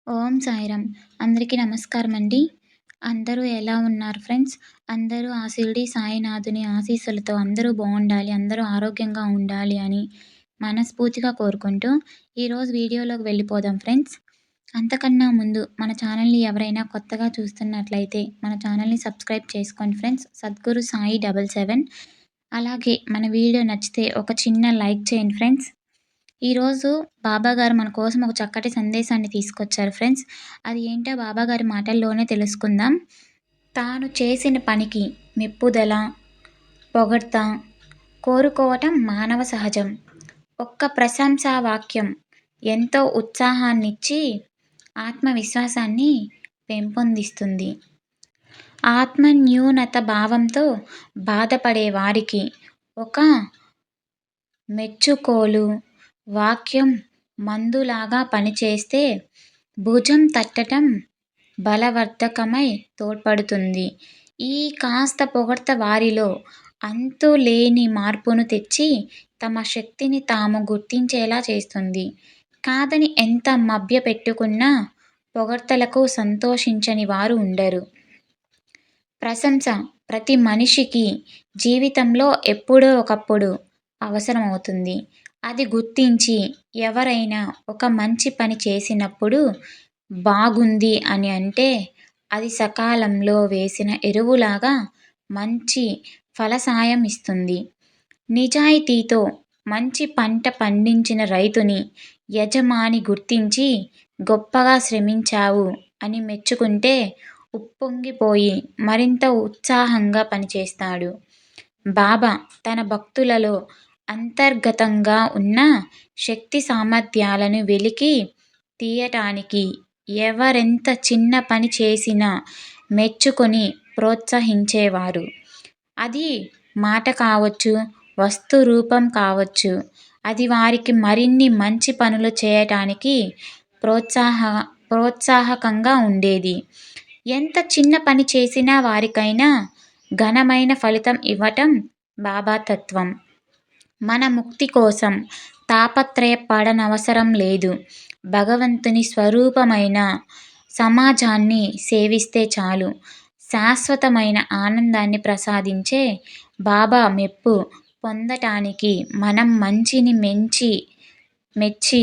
ఓం సాయిరామ్. అందరికీ నమస్కారం అండి. అందరూ ఎలా ఉన్నారు ఫ్రెండ్స్? అందరూ ఆ షిరిడి సాయినాథుని ఆశీస్సులతో అందరూ బావుండాలి, అందరూ ఆరోగ్యంగా ఉండాలి అని మనస్ఫూర్తిగా కోరుకుంటూ, ఈరోజు వీడియోలోకి వెళ్ళిపోదాం ఫ్రెండ్స్. అంతకన్నా ముందు మన ఛానల్‌ని ఎవరైనా కొత్తగా చూస్తున్నట్లయితే మన ఛానల్‌ని సబ్స్క్రైబ్ చేసుకోండి ఫ్రెండ్స్. సద్గురు సాయి 77. అలాగే మన వీడియో నచ్చితే ఒక చిన్న లైక్ చేయండి ఫ్రెండ్స్. ఈరోజు బాబాగారు మన కోసం ఒక చక్కటి సందేశాన్ని తీసుకొచ్చారు ఫ్రెండ్స్. అది ఏంటో బాబాగారి మాటల్లోనే తెలుసుకుందాం. తాను చేసిన పనికి మెప్పుదల, పొగడ్త కోరుకోవటం మానవ సహజం. ఒక్క ప్రశంసా వాక్యం ఎంతో ఉత్సాహాన్నిచ్చి, ఆత్మవిశ్వాసాన్ని పెంపొందిస్తుంది. ఆత్మన్యూనత భావంతో బాధపడే వారికి ఒక మెచ్చుకోలు వాక్యం మందులాగా పనిచేస్తే భుజం తట్టటం బలవర్ధకమై తోడ్పడుతుంది. ఈ కాస్త పొగడ్త వారిలో అంతులేని మార్పును తెచ్చి తమ శక్తిని తాము గుర్తించేలా చేస్తుంది. కాదని ఎంత మభ్యపెట్టుకున్నా పొగడ్తలకు సంతోషించని వారు ఉండరు. ప్రశంస ప్రతి మనిషికి జీవితంలో ఎప్పుడో ఒకప్పుడు అవసరమవుతుంది. అది గుర్తించి ఎవరైనా ఒక మంచి పని చేసినప్పుడు బాగుంది అని అంటే అది సకాలంలో వేసిన ఎరువులాగా మంచి ఫలసాయం ఇస్తుంది. నిజాయితీతో మంచి పంట పండించిన రైతుని యజమాని గుర్తించి గొప్పగా శ్రమించావు అని మెచ్చుకుంటే ఉప్పొంగిపోయి మరింత ఉత్సాహంగా పనిచేస్తాడు. బాబా తన భక్తులలో అంతర్గతంగా ఉన్న శక్తి సామర్థ్యాలను వెలికి తీయటానికి ఎవరెంత చిన్న పని చేసినా మెచ్చుకొని ప్రోత్సహించేవారు. అది మాట కావచ్చు, వస్తు రూపం కావచ్చు. అది వారికి మరిన్ని మంచి పనులు చేయటానికి ప్రోత్సాహకంగా ఉండేది. ఎంత చిన్న పని చేసినా వారికైనా ఘనమైన ఫలితం ఇవ్వటం బాబా తత్వం. మన ముక్తి కోసం తాపత్రయపడనవసరం లేదు. భగవంతుని స్వరూపమైన సమాజాన్ని సేవిస్తే చాలు. శాశ్వతమైన ఆనందాన్ని ప్రసాదించే బాబా మెప్పు పొందటానికి మనం మంచిని మెచ్చి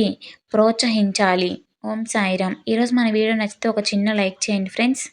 ప్రోత్సహించాలి. ఓం సాయిరామ్. ఈరోజు మన వీడియో నచ్చితే ఒక చిన్న లైక్ చేయండి ఫ్రెండ్స్.